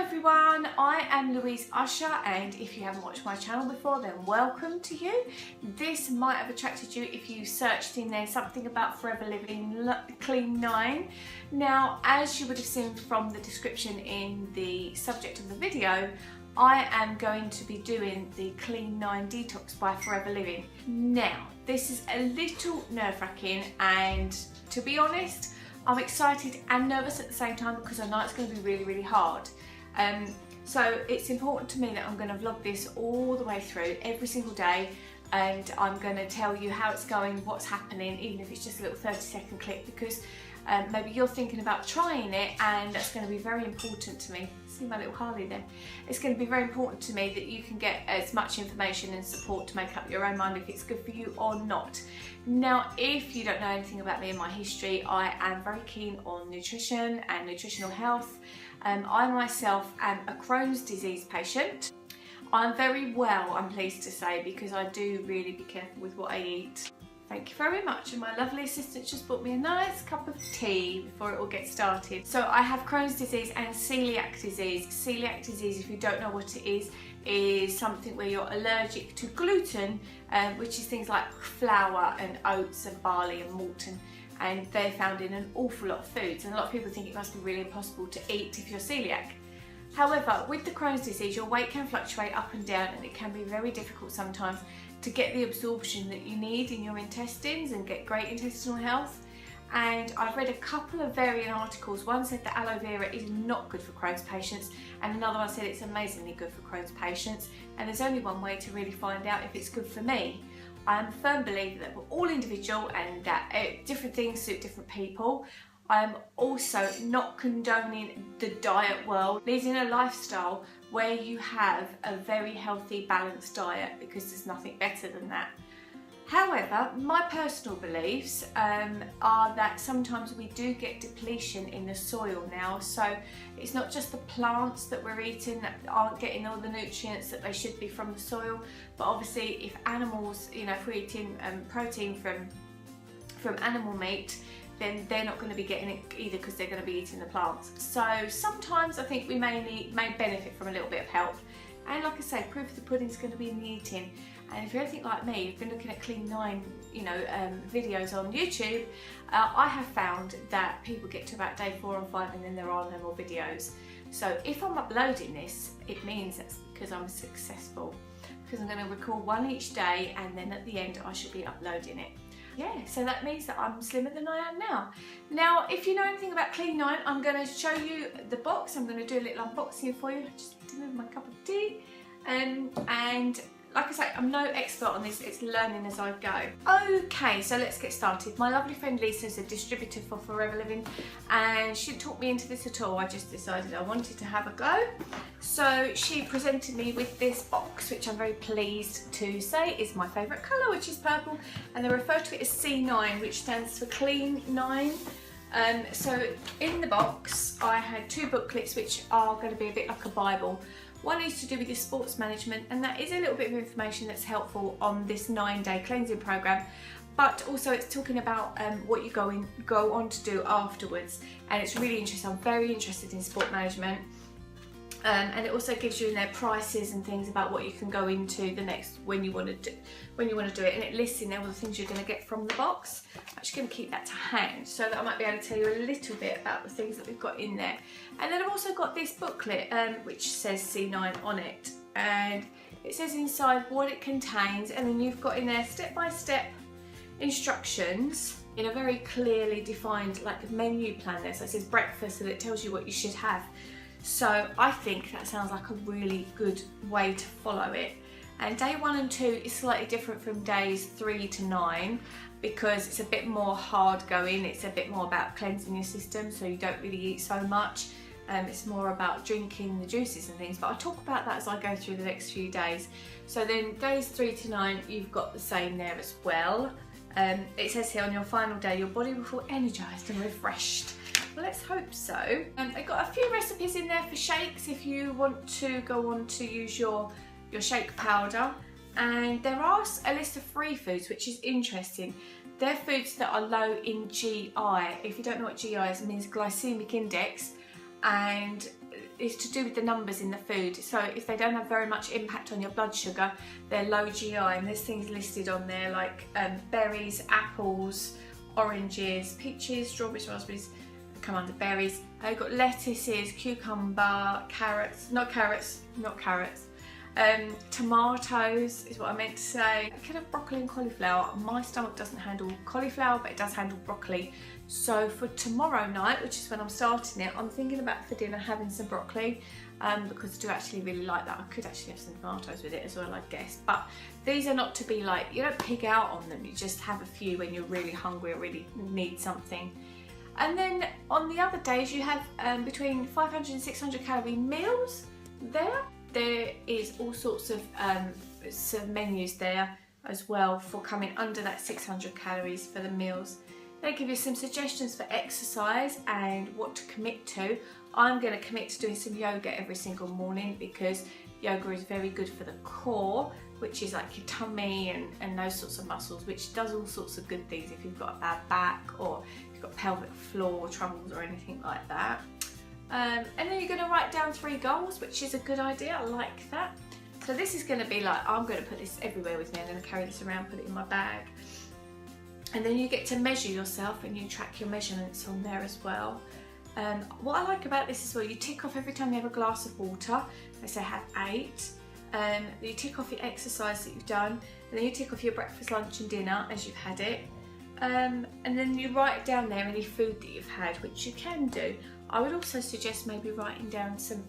everyone, I am Louise Usher, and if you haven't watched my channel before, then welcome to you. This might have attracted you if you searched in there something about Forever Living Clean 9. Now, as you would have seen from the description in the subject of the video, I am going to be doing the Clean 9 Detox by Forever Living. Now, this is a little nerve-wracking, and to be honest, I'm excited and nervous at the same time because I know it's going to be really, really hard. So it's important to me that I'm going to vlog this all the way through, every single day, and I'm going to tell you how it's going, what's happening, even if it's just a little 30-second clip, because maybe you're thinking about trying it, and that's going to be very important to me. See my little Harley there? It's going to be very important to me that you can get as much information and support to make up your own mind if it's good for you or not. Now, if you don't know anything about me and my history, I am very keen on nutrition and nutritional health. I myself am a Crohn's disease patient. I'm very well, I'm pleased to say, because I do really be careful with what I eat. Thank you very much, and my lovely assistant just bought me a nice cup of tea before it all gets started. So I have Crohn's disease and celiac disease. Celiac disease, if you don't know what it is something where you're allergic to gluten, which is things like flour and oats and barley and malt, and they're found in an awful lot of foods, and a lot of people think it must be really impossible to eat if you're celiac. However, with the Crohn's disease, your weight can fluctuate up and down, and it can be very difficult sometimes to get the absorption that you need in your intestines and get great intestinal health. And I've read a couple of varying articles. One said that aloe vera is not good for Crohn's patients, and another one said it's amazingly good for Crohn's patients, and there's only one way to really find out if it's good for me. I'm a firm believer that we're all individual and that different things suit different people. I'm also not condoning the diet world, leading a lifestyle where you have a very healthy, balanced diet, because there's nothing better than that. However, my personal beliefs are that sometimes we do get depletion in the soil now. So it's not just the plants that we're eating that aren't getting all the nutrients that they should be from the soil, but obviously if animals, if we're eating protein from animal meat, then they're not going to be getting it either, because they're going to be eating the plants. So sometimes I think we may benefit from a little bit of help. And like I say, proof of the pudding is going to be in the eating. And if you're anything like me, you've been looking at Clean 9, videos on YouTube, I have found that people get to about day 4 or 5 and then there are no more videos. So if I'm uploading this, it means that's because I'm successful, because I'm going to record one each day, and then at the end I should be uploading it. Yeah, so that means that I'm slimmer than I am now. Now, if you know anything about Clean 9, I'm going to show you the box. I'm going to do a little unboxing for you. Just deliver my cup of tea. And like I say, I'm no expert on this, it's learning as I go. Okay, so let's get started. My lovely friend Lisa is a distributor for Forever Living, and she didn't talk me into this at all. I just decided I wanted to have a go. So she presented me with this box, which I'm very pleased to say is my favourite colour, which is purple, and they refer to it as C9, which stands for Clean 9. So in the box I had 2 booklets, which are going to be a bit like a Bible. One is to do with your sports management, and that is a little bit of information that's helpful on this 9-day cleansing program, but also it's talking about what you go on to do afterwards, and it's really interesting. I'm very interested in sport management, and it also gives you in there prices and things about what you can go into the next when you want to do it, and it lists in there all the things you're going to get from the box. I'm actually going to keep that to hand so that I might be able to tell you a little bit about the things that we've got in there. And then I've also got this booklet which says C9 on it, and it says inside what it contains, and then you've got in there step-by-step instructions in a very clearly defined menu plan there. So it says breakfast, and it tells you what you should have. So I think that sounds like a really good way to follow it. And day 1 and 2 is slightly different from days 3 to 9, because it's a bit more hard going. It's a bit more about cleansing your system, so you don't really eat so much. It's more about drinking the juices and things, but I'll talk about that as I go through the next few days. So then days 3 to 9, you've got the same there as well. It says here, on your final day, your body will feel energised and refreshed. Well, let's hope so. They've got a few recipes in there for shakes if you want to go on to use your shake powder. And there are a list of free foods, which is interesting. They're foods that are low in GI. If you don't know what GI is, it means glycemic index, and is to do with the numbers in the food. So if they don't have very much impact on your blood sugar, they're low GI, and there's things listed on there like berries, apples, oranges, peaches, strawberries, raspberries come under berries. I've got lettuces, cucumber, tomatoes is what I meant to say. I could have broccoli and cauliflower. My stomach doesn't handle cauliflower, but it does handle broccoli. So for tomorrow night, which is when I'm starting it, I'm thinking about for dinner having some broccoli because I do actually really like that. I could actually have some tomatoes with it as well, I guess. But these are not to be like, you don't pig out on them, you just have a few when you're really hungry or really need something. And then on the other days you have between 500 and 600 calorie meals there. There is all sorts of some menus there as well for coming under that 600 calories for the meals. They give you some suggestions for exercise and what to commit to. I'm going to commit to doing some yoga every single morning because yoga is very good for the core, which is like your tummy and those sorts of muscles, which does all sorts of good things if you've got a bad back or you've got pelvic floor troubles or anything like that. And then you're going to write down 3 goals, which is a good idea. I like that. So this is going to be like, I'm going to put this everywhere with me. I'm going to carry this around, put it in my bag. And then you get to measure yourself and you track your measurements on there as well. What I like about this as well, you tick off every time you have a glass of water. Let's say have 8. You tick off your exercise that you've done, and then you tick off your breakfast, lunch and dinner as you've had it. And then you write down there any food that you've had, which you can do. I would also suggest maybe writing down some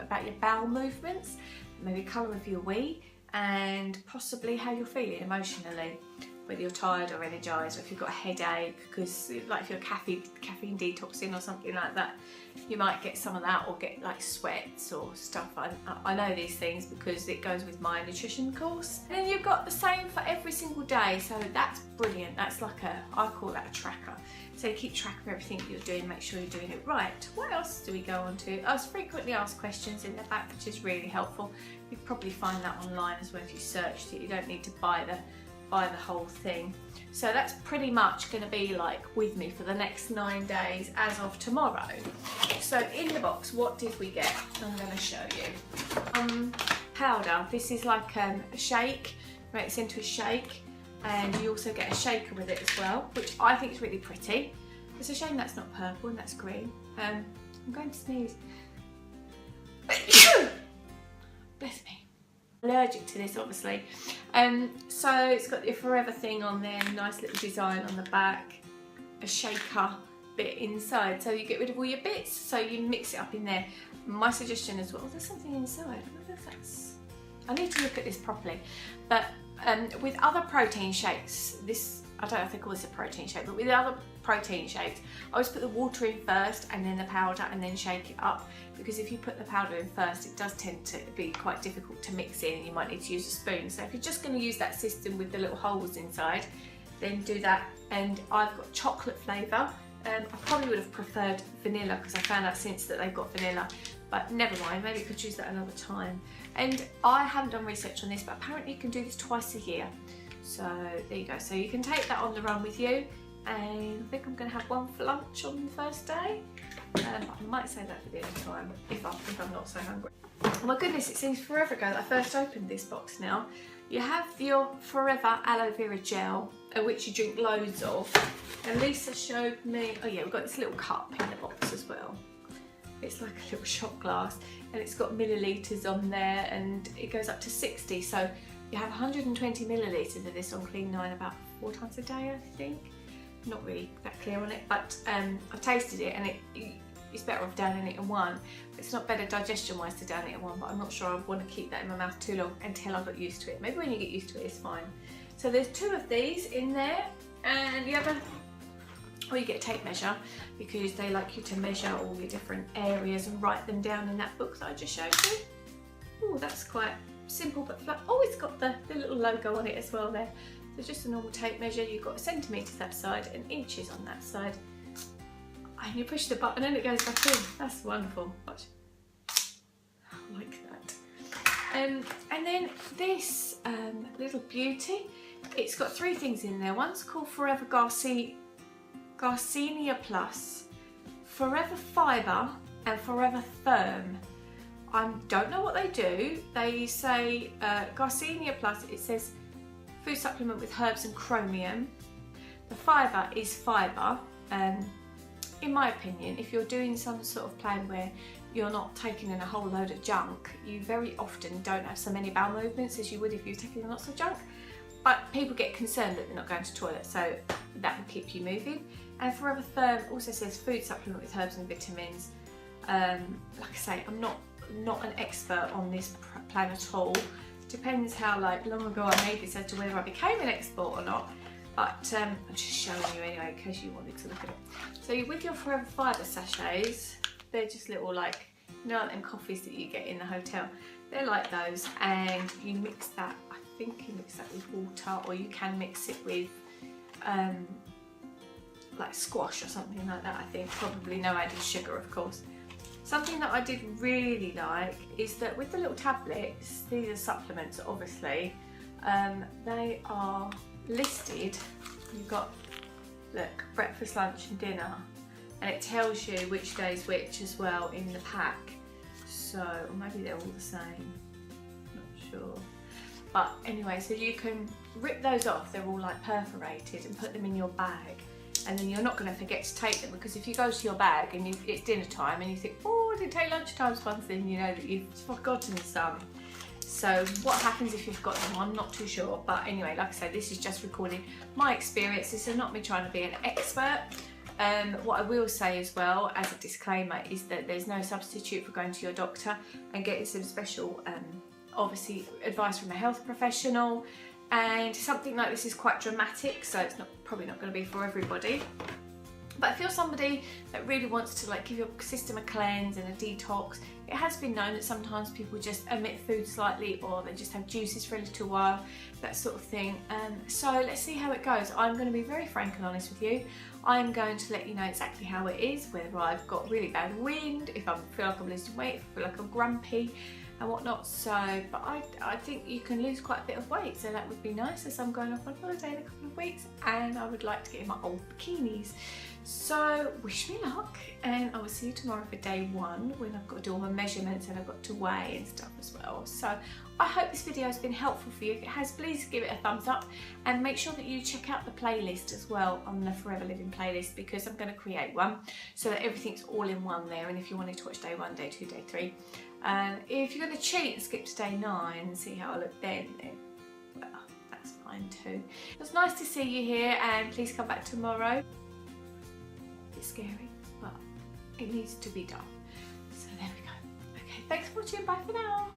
about your bowel movements, maybe colour of your wee, and possibly how you're feeling emotionally, whether you're tired or energised, or if you've got a headache, because like if you're caffeine detoxing or something like that, you might get some of that, or get like sweats or stuff. I know these things because it goes with my nutrition course. And then you've got the same for every single day, so that's brilliant. That's like I call that a tracker. So you keep track of everything that you're doing, make sure you're doing it right. What else do we go on to? Frequently asked questions in the back, which is really helpful. You probably find that online as well if you searched it. You don't need to buy the whole thing. So that's pretty much going to be like with me for the next 9 days as of tomorrow. So in the box, what did we get? I'm going to show you. Powder. This is like a shake. Makes into a shake, and you also get a shaker with it as well, which I think is really pretty. It's a shame that's not purple and that's green. I'm going to sneeze. Bless me. Allergic to this, obviously. So it's got your forever thing on there, nice little design on the back, a shaker bit inside, so you get rid of all your bits, so you mix it up in there. My suggestion as well, there's something inside. I wonder if that's, I need to look at this properly, but with other protein shakes, I don't know if they call this a protein shake, but with the other protein shakes, I always put the water in first and then the powder and then shake it up, because if you put the powder in first, it does tend to be quite difficult to mix in and you might need to use a spoon. So if you're just going to use that system with the little holes inside, then do that. And I've got chocolate flavour. I probably would have preferred vanilla because I found out since that they've got vanilla, but never mind, maybe you could choose that another time. And I haven't done research on this, but apparently you can do this twice a year. So there you go. So you can take that on the run with you, and I think I'm going to have one for lunch on the first day. I might save that for the other time if I'm not so hungry. Oh my goodness, it seems forever ago that I first opened this box now. You have your Forever aloe vera gel, which you drink loads of. And Lisa showed me, oh yeah, we've got this little cup in the box as well. It's like a little shot glass, and it's got millilitres on there, and it goes up to 60. So you have 120 millilitres of this on Clean 9 about 4 times a day, I think. Not really that clear on it, but I've tasted it, and it's better off downing it in one. It's not better digestion wise to down it in one, but I'm not sure I want to keep that in my mouth too long until I got used to it. Maybe when you get used to it, it's fine. So there's 2 of these in there, and the other, or you get a tape measure, because they like you to measure all your different areas and write them down in that book that I just showed you. Oh, that's quite simple but flat. Oh, it's got the little logo on it as well there. So just a normal tape measure. You've got centimetres that side and inches on that side. And you push the button and it goes back in. That's wonderful. Watch. I like that. And then this little beauty, it's got 3 things in there. One's called Forever Garcinia Plus, Forever Fibre and Forever Firm. I don't know what they do. They say Garcinia Plus, it says food supplement with herbs and chromium. The fibre is fibre. In my opinion, if you're doing some sort of plan where you're not taking in a whole load of junk, you very often don't have so many bowel movements as you would if you're taking lots of junk. But people get concerned that they're not going to the toilet, so that will keep you moving. And Forever Firm also says food supplement with herbs and vitamins. Like I say, I'm not an expert on this plan at all. Depends how long ago I made this as to whether I became an expert or not. But I'm just showing you anyway in case you wanted to look at it. So with your Forever Fibre sachets, they're just little them coffees that you get in the hotel. They're like those, and you mix that, I think you mix that with water, or you can mix it with like squash or something like that, I think. Probably no added sugar, of course. Something that I did really like is that with the little tablets, these are supplements obviously, they are listed. You've got, look, breakfast, lunch and dinner, and it tells you which day's which as well in the pack. So, or maybe they're all the same, not sure. But anyway, so you can rip those off, they're all perforated, and put them in your bag. And then you're not going to forget to take them, because if you go to your bag and it's dinner time and you think, oh, I didn't take lunchtime ones, then you know that you've forgotten some. So what happens if you've got them? I'm not too sure, but anyway, like I said, this is just recording my experience. This is not me trying to be an expert. What I will say as well, as a disclaimer, is that there's no substitute for going to your doctor and getting some special, obviously, advice from a health professional. And something like this is quite dramatic, so it's probably not going to be for everybody. But if you're somebody that really wants to give your system a cleanse and a detox, it has been known that sometimes people just omit food slightly, or they just have juices for a little while, that sort of thing. So let's see how it goes. I'm going to be very frank and honest with you. I'm going to let you know exactly how it is, whether I've got really bad wind, if I feel like I'm losing weight, if I feel like I'm grumpy and whatnot. So, but I think you can lose quite a bit of weight, so that would be nice, as I'm going off on holiday in a couple of weeks and I would like to get in my old bikinis. So wish me luck, and I will see you tomorrow for day 1, when I've got to do all my measurements and I've got to weigh and stuff as well. So I hope this video has been helpful for you. If it has, please give it a thumbs up, and make sure that you check out the playlist as well on the Forever Living playlist, because I'm going to create one so that everything's all in one there. And if you wanted to watch day 1, day 2, day 3, if you're going to cheat and skip to day 9 and see how I look then well, that's fine too. It was nice to see you here, and please come back tomorrow. It's scary, but it needs to be done. So there we go. Okay, thanks for watching. Bye for now.